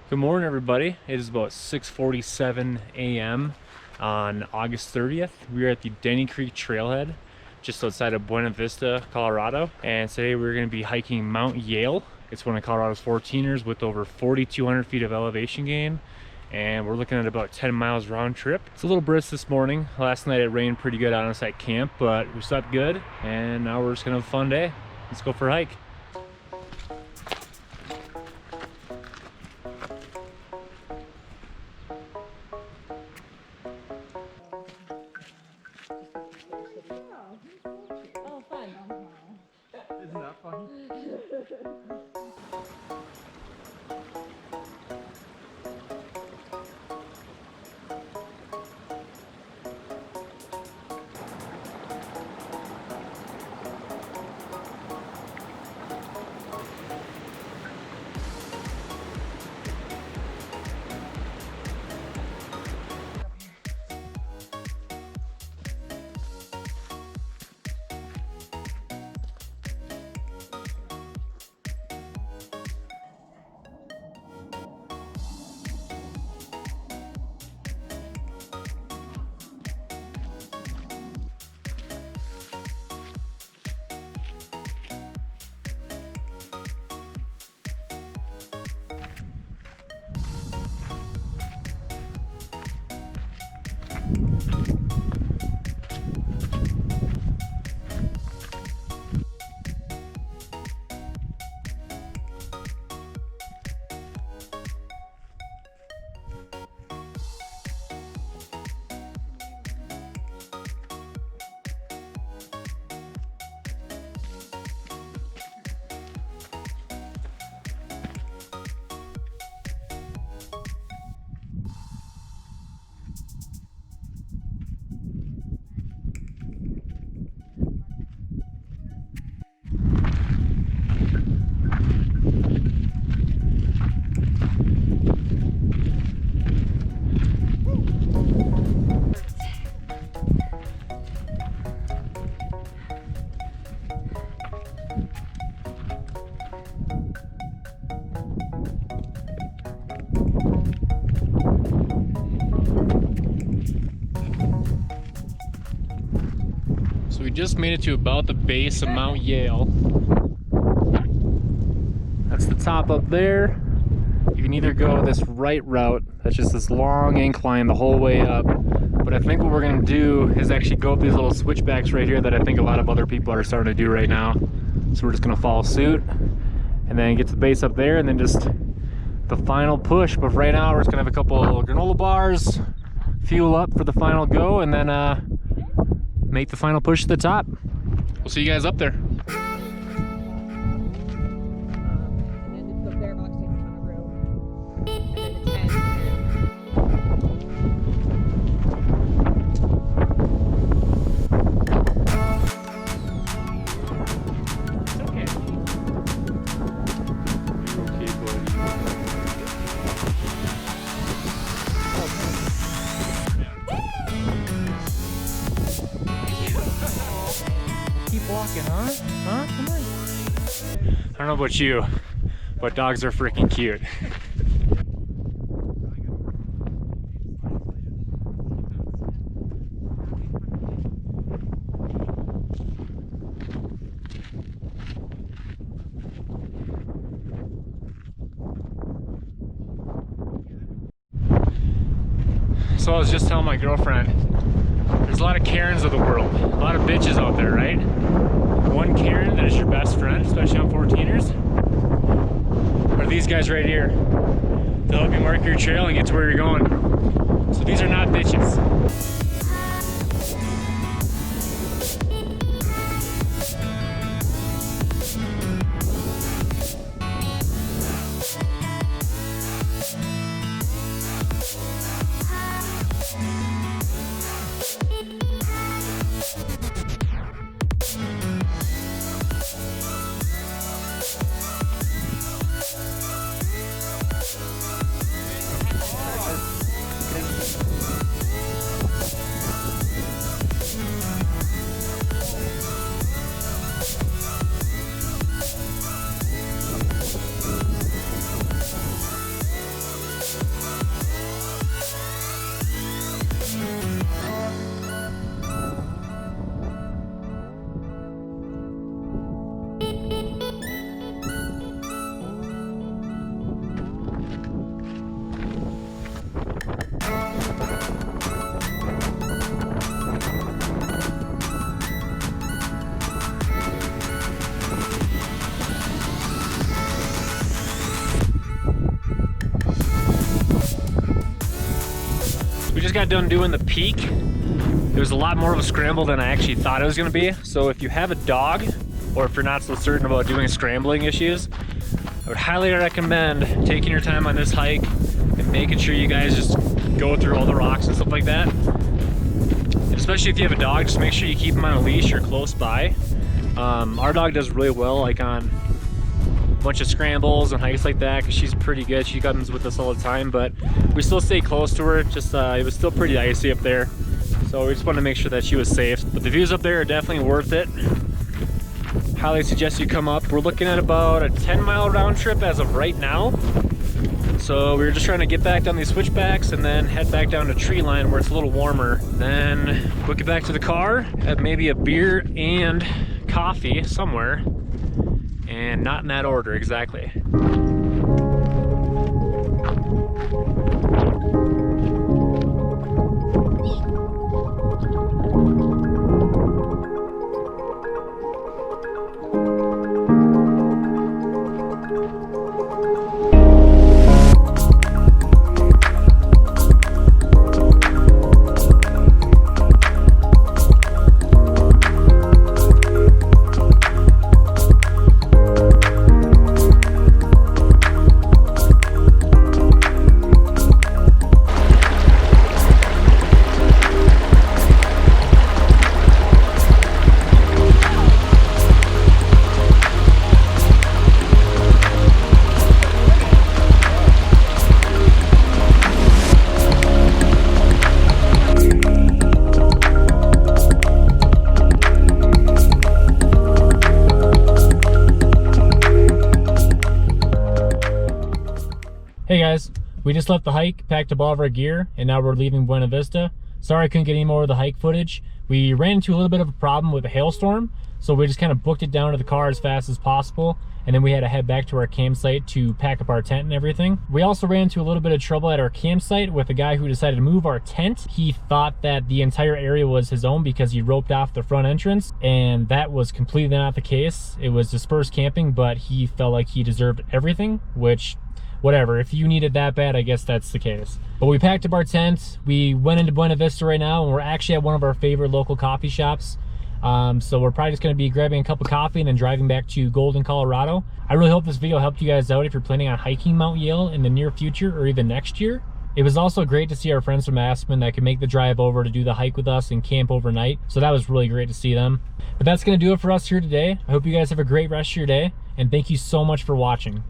Good morning, everybody. It is about 6:47 a.m. on August 30th. We are at the Denny Creek Trailhead, just outside of Buena Vista, Colorado. And today we're going to be hiking Mount Yale. It's one of Colorado's 14ers with over 4,200 feet of elevation gain. And we're looking at about 10 miles round trip. It's a little brisk this morning. Last night it rained pretty good on us at camp, but we slept good. And now we're just going to have a fun day. Let's go for a hike. Isn't that funny? So we just made it to about the base of Mount Yale. That's the top up there. You can either go this right route, that's just this long incline the whole way up. But I think what we're gonna do is actually go up these little switchbacks right here that I think a lot of other people are starting to do right now. So we're just gonna follow suit and then get to the base up there and then just the final push. But right now we're just gonna have a couple granola bars, fuel up for the final go, and then make the final push to the top. We'll see you guys up there. Walking, huh? Come on. I don't know about you, but dogs are freaking cute. So I was just telling my girlfriend, there's a lot of Karens of the world, a lot of bitches out there, right? One Karen that is your best friend, especially on 14ers, are these guys right here. They'll help you mark your trail and get to where you're going. So these are not bitches. got done doing the peak. It was a lot more of a scramble than I actually thought it was gonna be. So if you have a dog, or if you're not so certain about doing scrambling issues, I would highly recommend taking your time on this hike and making sure you guys just go through all the rocks and stuff like that. And especially if you have a dog, just make sure you keep him on a leash or close by. Our dog does really well like on a bunch of scrambles and hikes like that because she's pretty good. She comes with us all the time, but we still stay close to her. Just it was still pretty icy up there, so we just wanted to make sure that she was safe. But the views up there are definitely worth it. Highly suggest you come up. We're looking at about a 10-mile round trip as of right now. So we were just trying to get back down these switchbacks and then head back down to tree line where it's a little warmer. Then book it back to the car, have maybe a beer and coffee somewhere, and not in that order exactly. Hey guys, we just left the hike, packed up all of our gear, and now we're leaving Buena Vista. Sorry I couldn't get any more of the hike footage. We ran into a little bit of a problem with a hailstorm, so we just kind of booked it down to the car as fast as possible, and then we had to head back to our campsite to pack up our tent and everything. We also ran into a little bit of trouble at our campsite with a guy who decided to move our tent. He thought that the entire area was his own because he roped off the front entrance, and that was completely not the case. It was dispersed camping, but he felt like he deserved everything, which whatever, if you need it that bad, I guess that's the case. But we packed up our tent, we went into Buena Vista right now, and we're actually at one of our favorite local coffee shops. So we're probably just gonna be grabbing a cup of coffee and then driving back to Golden, Colorado. I really hope this video helped you guys out if you're planning on hiking Mount Yale in the near future or even next year. It was also great to see our friends from Aspen that could make the drive over to do the hike with us and camp overnight. So that was really great to see them. But that's gonna do it for us here today. I hope you guys have a great rest of your day, and thank you so much for watching.